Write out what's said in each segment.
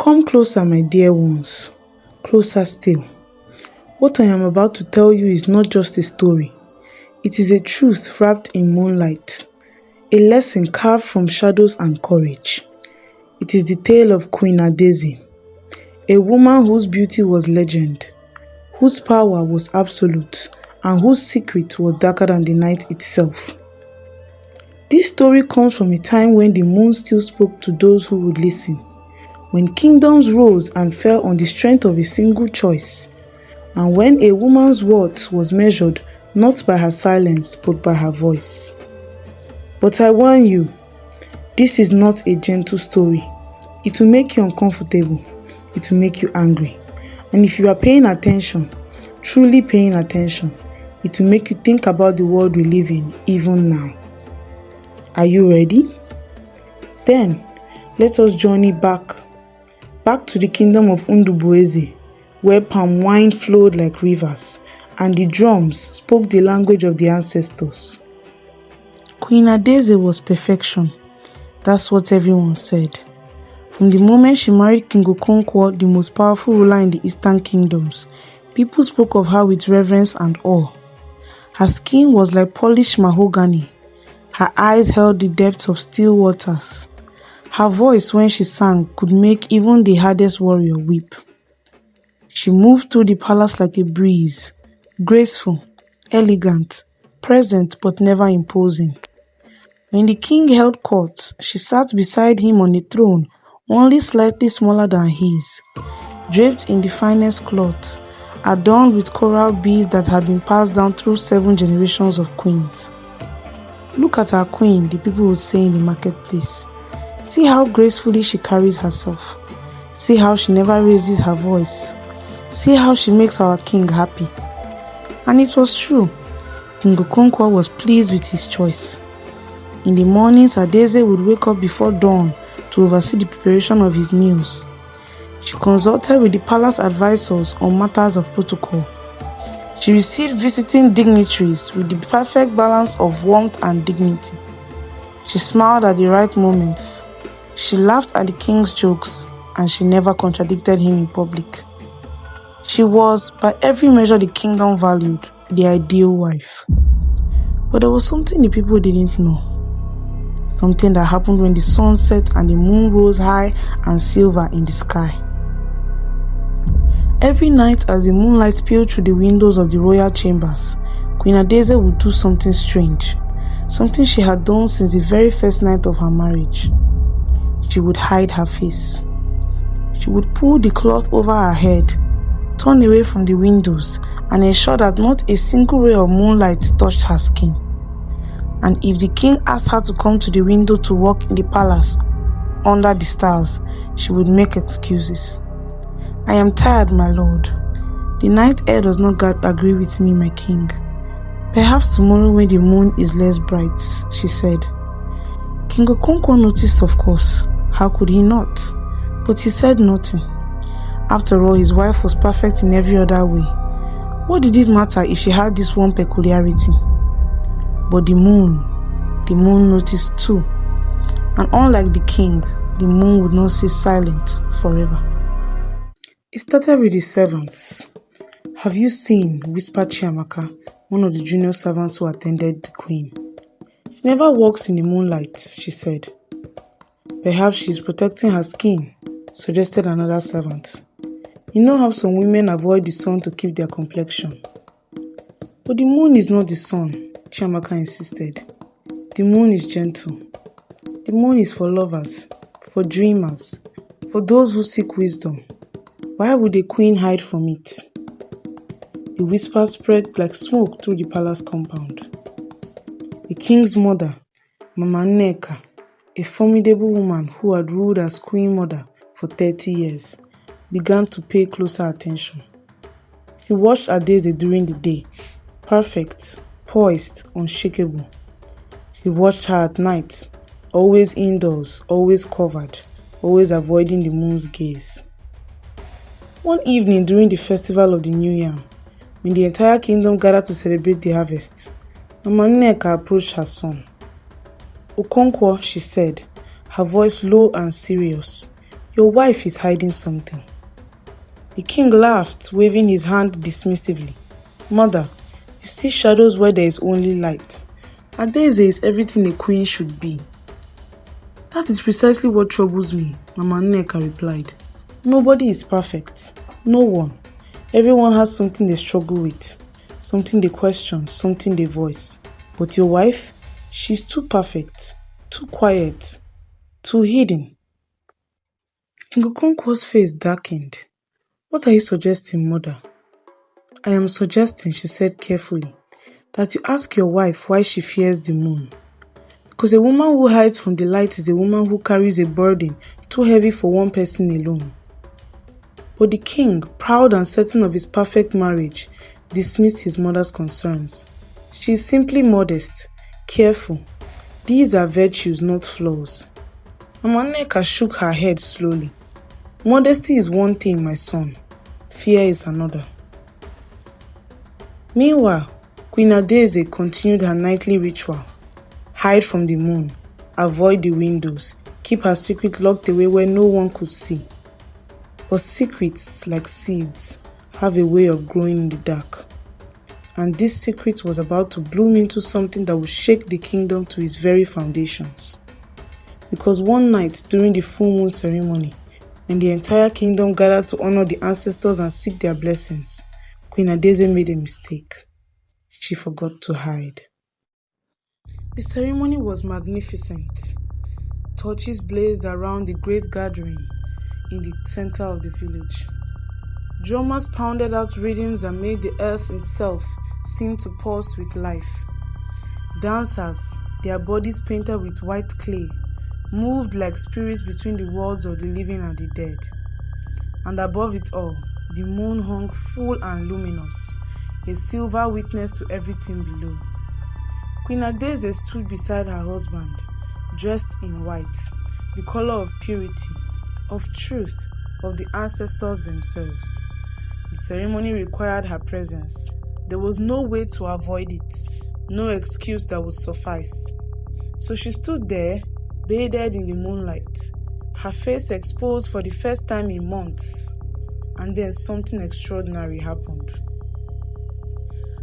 Come closer, my dear ones, closer still. What I am about to tell you is not just a story. It is a truth wrapped in moonlight, a lesson carved from shadows and courage. It is the tale of Queen Adaeze, a woman whose beauty was legend, whose power was absolute, and whose secret was darker than the night itself. This story comes from a time when the moon still spoke to those who would listen, when kingdoms rose and fell on the strength of a single choice, and when a woman's worth was measured not by her silence but by her voice. But I warn you, this is not a gentle story. It will make you uncomfortable, it will make you angry, and if you are paying attention, truly paying attention, it will make you think about the world we live in even now. Are you ready? Then, let us journey back to the kingdom of Adaeze, where palm wine flowed like rivers, and the drums spoke the language of the ancestors. Queen Adaeze was perfection. That's what everyone said. From the moment she married King Okonkwo, the most powerful ruler in the Eastern Kingdoms, people spoke of her with reverence and awe. Her skin was like polished mahogany. Her eyes held the depths of still waters. Her voice, when she sang, could make even the hardest warrior weep. She moved through the palace like a breeze, graceful, elegant, present but never imposing. When the king held court, she sat beside him on a throne only slightly smaller than his, draped in the finest cloth, adorned with coral beads that had been passed down through 7 generations of queens. "Look at our queen," the people would say in the marketplace. "See how gracefully she carries herself. See how she never raises her voice. See how she makes our king happy." And it was true. King Okonkwo was pleased with his choice. In the mornings, Adaeze would wake up before dawn to oversee the preparation of his meals. She consulted with the palace advisors on matters of protocol. She received visiting dignitaries with the perfect balance of warmth and dignity. She smiled at the right moments. She laughed at the king's jokes, and she never contradicted him in public. She was, by every measure the kingdom valued, the ideal wife. But there was something the people didn't know. Something that happened when the sun set and the moon rose high and silver in the sky. Every night as the moonlight peeled through the windows of the royal chambers, Queen Adaeze would do something strange, something she had done since the very first night of her marriage. She would hide her face. She would pull the cloth over her head, turn away from the windows, and ensure that not a single ray of moonlight touched her skin. And if the king asked her to come to the window to walk in the palace under the stars, she would make excuses. "I am tired, my lord. The night air does not agree with me, my king. Perhaps tomorrow when the moon is less bright," she said. King Okonkwo noticed, of course. How could he not? But he said nothing. After all, his wife was perfect in every other way. What did it matter if she had this one peculiarity? But the moon noticed too. And unlike the king, the moon would not stay silent forever. It started with the servants. "Have you seen?" whispered Chiamaka, one of the junior servants who attended the queen. "She never walks in the moonlight," she said. "Perhaps she is protecting her skin," suggested another servant. "You know how some women avoid the sun to keep their complexion." "But the moon is not the sun," Chiamaka insisted. "The moon is gentle. The moon is for lovers, for dreamers, for those who seek wisdom. Why would a queen hide from it?" The whisper spread like smoke through the palace compound. The king's mother, Mama Nneka, a formidable woman who had ruled as queen mother for 30 years, began to pay closer attention. She watched Adaeze during the day, perfect, poised, unshakable. She watched her at night, always indoors, always covered, always avoiding the moon's gaze. One evening during the festival of the New Yam, when the entire kingdom gathered to celebrate the harvest, Mama Nneka approached her son. "Okonkwo," she said, her voice low and serious, Your wife is hiding something." The king laughed, waving his hand dismissively. "Mother, you see shadows where there is only light. Adaeze is everything a queen should be." "That is precisely what troubles me," Mama Nneka replied. "Nobody is perfect. No one. Everyone has something they struggle with, something they question, something they voice. But your wife, she's too perfect, too quiet, too hidden." King Okonkwo's face darkened. "What are you suggesting, mother?" "I am suggesting," she said carefully, "that you ask your wife why she fears the moon. Because a woman who hides from the light is a woman who carries a burden too heavy for one person alone." But the king, proud and certain of his perfect marriage, dismissed his mother's concerns. "She is simply modest, careful. These are virtues, not flaws." Mama Nneka shook her head slowly. "Modesty is one thing, my son. Fear is another." Meanwhile, Queen Adaeze continued her nightly ritual. Hide from the moon, avoid the windows, keep her secret locked away where no one could see. But secrets, like seeds, have a way of growing in the dark. And this secret was about to bloom into something that would shake the kingdom to its very foundations. Because one night during the full moon ceremony, when the entire kingdom gathered to honor the ancestors and seek their blessings, Queen Adaeze made a mistake. She forgot to hide. The ceremony was magnificent. Torches blazed around the great gathering in the center of the village. Drummers pounded out rhythms that made the earth itself seem to pulse with life. Dancers, their bodies painted with white clay, moved like spirits between the worlds of the living and the dead. And above it all, the moon hung full and luminous, a silver witness to everything below. Queen Adaeze stood beside her husband, dressed in white, the color of purity, of truth, of the ancestors themselves. The ceremony required her presence. There was no way to avoid it, no excuse that would suffice. So she stood there, bathed in the moonlight, her face exposed for the first time in months. And then something extraordinary happened.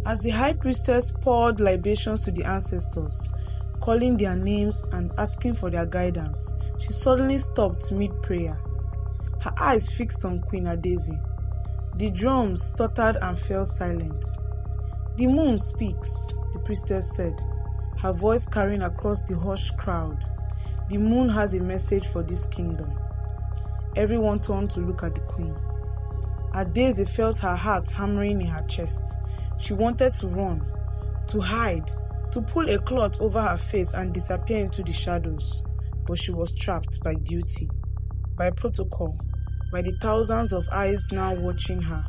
As the high priestess poured libations to the ancestors, calling their names and asking for their guidance, she suddenly stopped mid-prayer, her eyes fixed on Queen Adaeze. The drums stuttered and fell silent. "The moon speaks," the priestess said, her voice carrying across the hushed crowd. "The moon has a message for this kingdom." Everyone turned to look at the queen. Adaeze felt her heart hammering in her chest. She wanted to run, to hide, to pull a cloth over her face and disappear into the shadows. But she was trapped by duty, by protocol, by the thousands of eyes now watching her.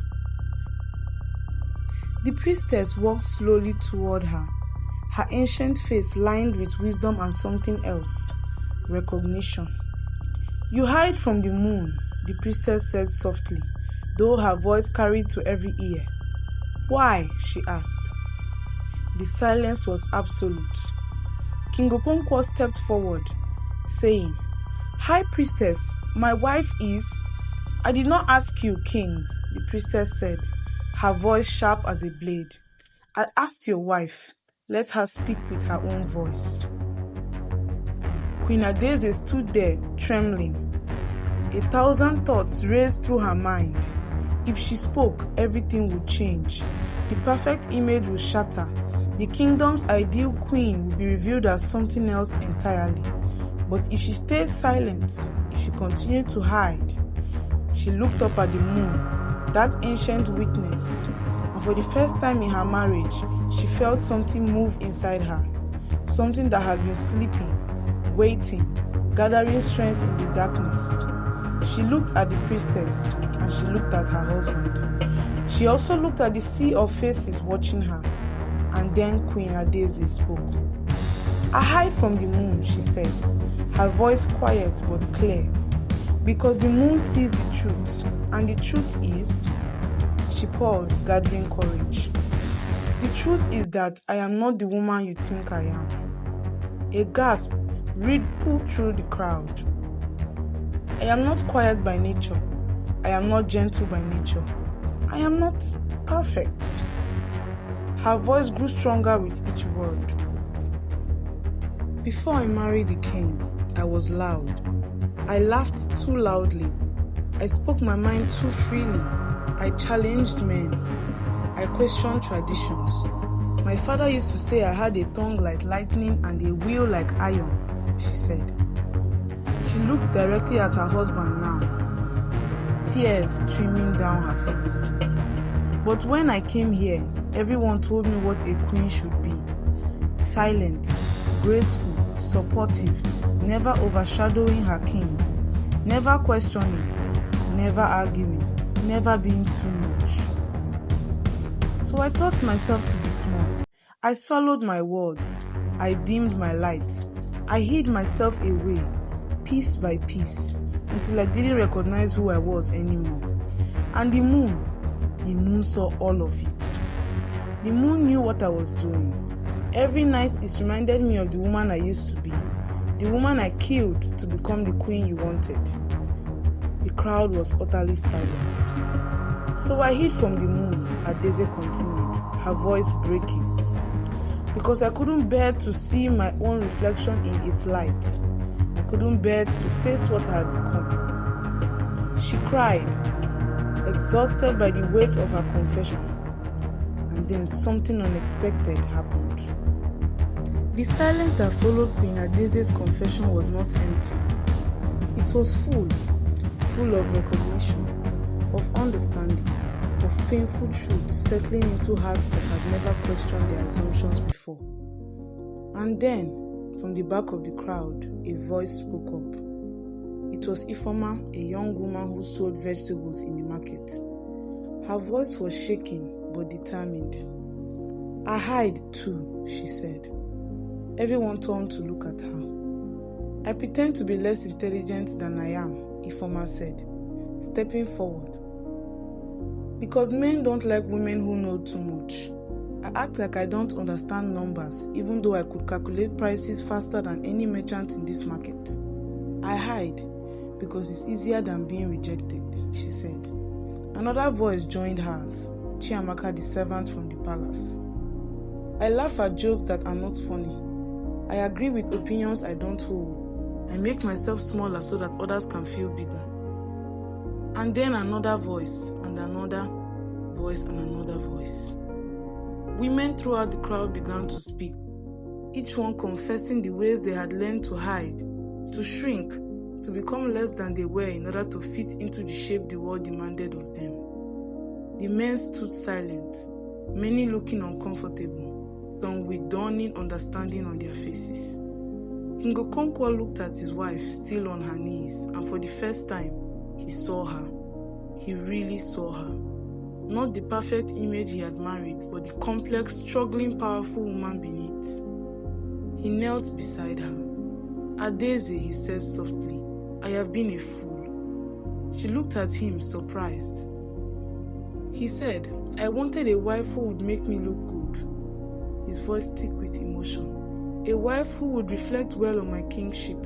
The priestess walked slowly toward her, her ancient face lined with wisdom and something else, recognition. "You hide from the moon," the priestess said softly, though her voice carried to every ear. "Why?" she asked. The silence was absolute. King Okonkwo stepped forward, saying, "High priestess, my wife is—" "I did not ask you, king," the priestess said, her voice sharp as a blade. "I asked your wife. Let her speak with her own voice." Queen Adaeze stood there, trembling. 1,000 thoughts raced through her mind. If she spoke, everything would change. The perfect image would shatter. The kingdom's ideal queen would be revealed as something else entirely. But if she stayed silent, if she continued to hide, she looked up at the moon, that ancient witness, and for the first time in her marriage, she felt something move inside her, something that had been sleeping, waiting, gathering strength in the darkness. She looked at the priestess and she looked at her husband. She also looked at the sea of faces watching her. And then Queen Adaeze spoke. "I hide from the moon," she said, her voice quiet but clear, "because the moon sees the truth, and the truth is—" She paused, gathering courage. "The truth is that I am not the woman you think I am." A gasp rippled through the crowd. I am not quiet by nature. I am not gentle by nature. I am not perfect. Her voice grew stronger with each word. Before I married the king, I was loud. I laughed too loudly. I spoke my mind too freely. I challenged men. I questioned traditions. My father used to say I had a tongue like lightning and a will like iron, she said. She looked directly at her husband now, tears streaming down her face. But when I came here, everyone told me what a queen should be. Silent, graceful, supportive, never overshadowing her king, never questioning, never arguing, never being too much. So I taught myself to be small. I swallowed my words. I dimmed my lights. I hid myself away, piece by piece, until I didn't recognize who I was anymore. And the moon saw all of it. The moon knew what I was doing. Every night it reminded me of the woman I used to be, the woman I killed to become the queen you wanted. The crowd was utterly silent. So I hid from the moon, Adaeze continued, her voice breaking, because I couldn't bear to see my own reflection in its light. I couldn't bear to face what I had become. She cried, exhausted by the weight of her confession. And then something unexpected happened. The silence that followed Queen Adaeze's confession was not empty. It was full of recognition, of understanding, of painful truths settling into hearts that had never questioned their assumptions before. And then, from the back of the crowd, a voice spoke up. It was Ifeoma, a young woman who sold vegetables in the market. Her voice was shaking but determined. I hide too, she said. Everyone turned to look at her. I pretend to be less intelligent than I am, Ifeoma said, stepping forward. Because men don't like women who know too much. I act like I don't understand numbers, even though I could calculate prices faster than any merchant in this market. I hide because it's easier than being rejected, she said. Another voice joined hers, Chiamaka, the servant from the palace. I laugh at jokes that are not funny. I agree with opinions I don't hold. I make myself smaller so that others can feel bigger. And then another voice, and another voice, and another voice. Women throughout the crowd began to speak, each one confessing the ways they had learned to hide, to shrink, to become less than they were in order to fit into the shape the world demanded of them. The men stood silent, many looking uncomfortable, some with dawning understanding on their faces. King Okonkwo looked at his wife still on her knees, and for the first time, he saw her. He really saw her. Not the perfect image he had married, but the complex, struggling, powerful woman beneath. He knelt beside her. Adaeze, he said softly, I have been a fool. She looked at him, surprised. He said, I wanted a wife who would make me look good. His voice thick with emotion. A wife who would reflect well on my kingship.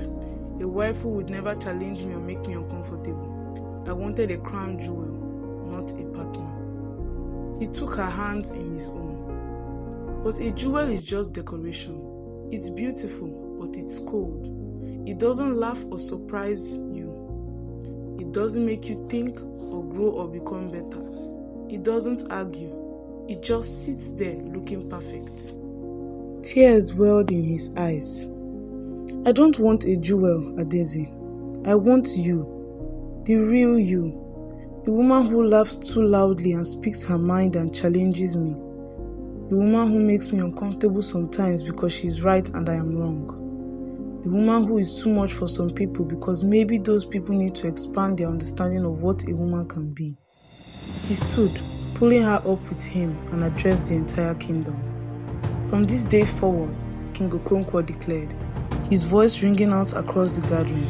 A wife who would never challenge me or make me uncomfortable. I wanted a crown jewel, not a partner. He took her hands in his own. But a jewel is just decoration. It's beautiful, but it's cold. It doesn't laugh or surprise you. It doesn't make you think or grow or become better. It doesn't argue. It just sits there looking perfect. Tears welled in his eyes. I don't want a jewel, Adaeze. I want you, the real you. The woman who laughs too loudly and speaks her mind and challenges me. The woman who makes me uncomfortable sometimes because she's right and I am wrong. The woman who is too much for some people because maybe those people need to expand their understanding of what a woman can be. He stood, pulling her up with him, and addressed the entire kingdom. From this day forward, King Okonkwo declared, his voice ringing out across the gathering,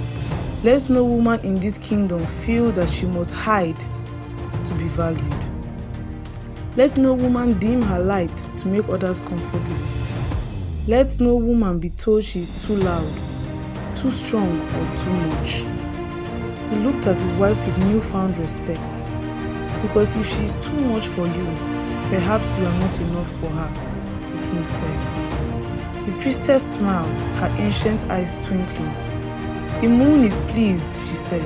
let no woman in this kingdom feel that she must hide to be valued. Let no woman dim her light to make others comfortable. Let no woman be told she is too loud, too strong, or too much. He looked at his wife with newfound respect. Because if she is too much for you, perhaps you are not enough for her, the king said. The priestess smiled, her ancient eyes twinkling. The moon is pleased, she said.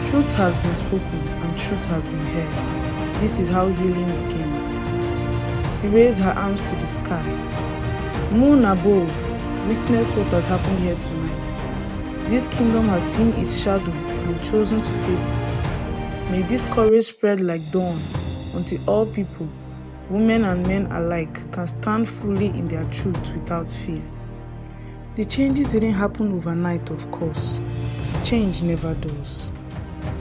Truth has been spoken and truth has been heard. This is how healing begins. He raised her arms to the sky. Moon above, witness what has happened here tonight. This kingdom has seen its shadow and chosen to face it. May this courage spread like dawn until all people, women and men alike, can stand fully in their truth without fear. The changes didn't happen overnight, of course. Change never does.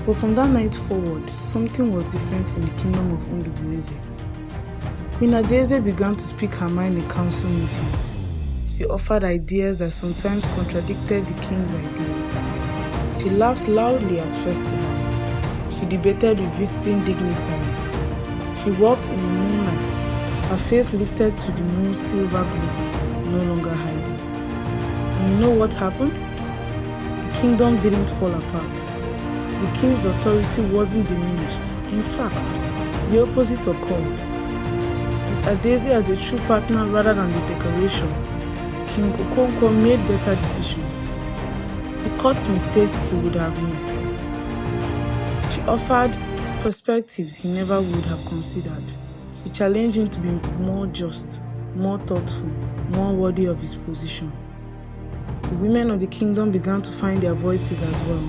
But from that night forward, something was different in the kingdom of Adaeze. Queen Adaeze began to speak her mind in council meetings. She offered ideas that sometimes contradicted the king's ideas. She laughed loudly at festivals. She debated with visiting dignitaries. She walked in the moonlight, her face lifted to the moon's silver glow, no longer hiding. And you know what happened? The kingdom didn't fall apart. The king's authority wasn't diminished. In fact, the opposite occurred. With Adaeze as a true partner rather than the decoration, King Okonkwo made better decisions. He caught mistakes he would have missed. She offered perspectives he never would have considered. She challenged him to be more just, more thoughtful, more worthy of his position. The women of the kingdom began to find their voices as well,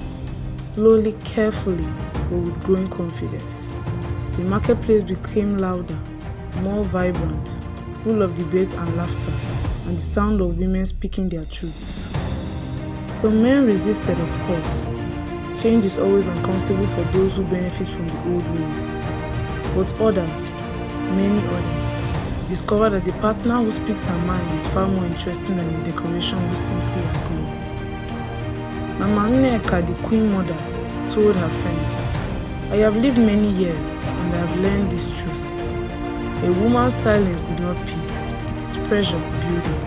slowly, carefully, but with growing confidence. The marketplace became louder, more vibrant, full of debate and laughter, and the sound of women speaking their truths. Some men resisted, of course. Change is always uncomfortable for those who benefit from the old ways. But others, many others, discovered that the partner who speaks her mind is far more interesting than the decoration who simply agrees. Mama Nneka, the queen mother, told her friends, "I have lived many years and I have learned this truth. A woman's silence is not peace, it is pressure building.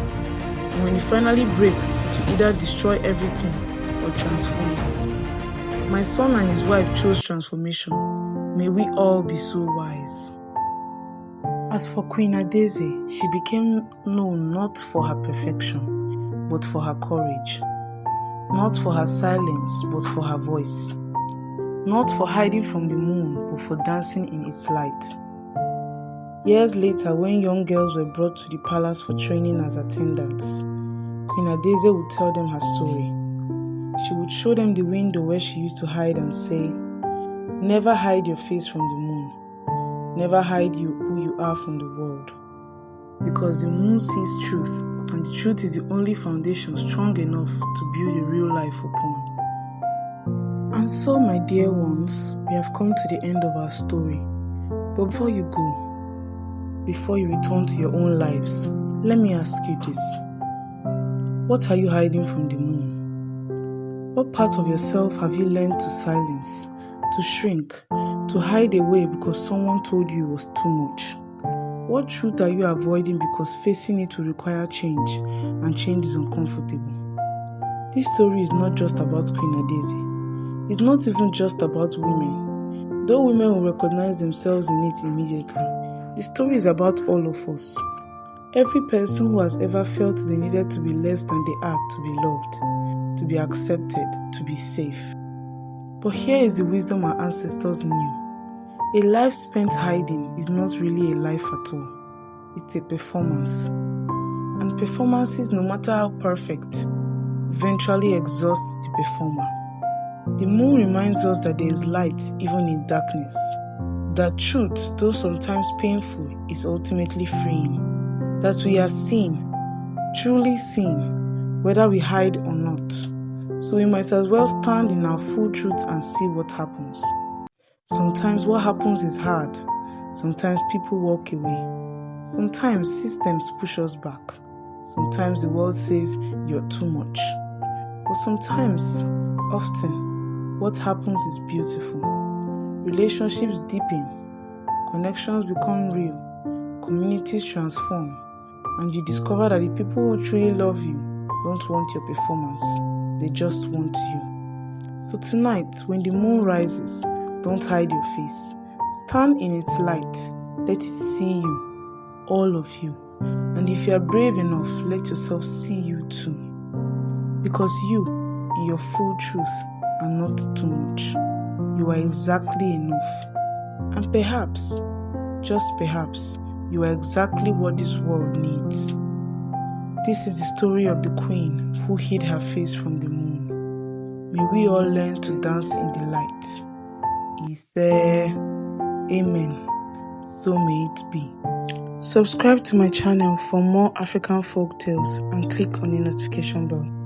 And when it finally breaks, it will either destroy everything or transform it." My son and his wife chose transformation. May we all be so wise. As for Queen Adaeze, she became known not for her perfection, but for her courage. Not for her silence, but for her voice. Not for hiding from the moon, but for dancing in its light. Years later, when young girls were brought to the palace for training as attendants, Queen Adaeze would tell them her story. She would show them the window where she used to hide and say, "Never hide your face from the moon. Never hide who you are from the world. Because the moon sees truth, and the truth is the only foundation strong enough to build a real life upon." And so, my dear ones, we have come to the end of our story. But before you go, before you return to your own lives, let me ask you this. What are you hiding from the moon? What part of yourself have you learned to silence, to shrink, to hide away because someone told you it was too much? What truth are you avoiding because facing it will require change, and change is uncomfortable? This story is not just about Queen Adaeze. It's not even just about women. Though women will recognize themselves in it immediately, the story is about all of us. Every person who has ever felt they needed to be less than they are to be loved, to be accepted, to be safe. But here is the wisdom our ancestors knew. A life spent hiding is not really a life at all. It's a performance. And performances, no matter how perfect, eventually exhaust the performer. The moon reminds us that there is light even in darkness. That truth, though sometimes painful, is ultimately freeing. That we are seen, truly seen, whether we hide or not. So we might as well stand in our full truth and see what happens. Sometimes what happens is hard. Sometimes people walk away. Sometimes systems push us back. Sometimes the world says you're too much. But sometimes, often, what happens is beautiful. Relationships deepen. Connections become real. Communities transform. And you discover that the people who truly love you don't want your performance. They just want you. So tonight, when the moon rises, don't hide your face. Stand in its light. Let it see you, all of you. And if you are brave enough, let yourself see you too. Because you, in your full truth, are not too much. You are exactly enough. And perhaps, just perhaps, you are exactly what this world needs. This is the story of the queen who hid her face from the moon. May we all learn to dance in the light. He said, Amen. So may it be. Subscribe to my channel for more African folk tales and click on the notification bell.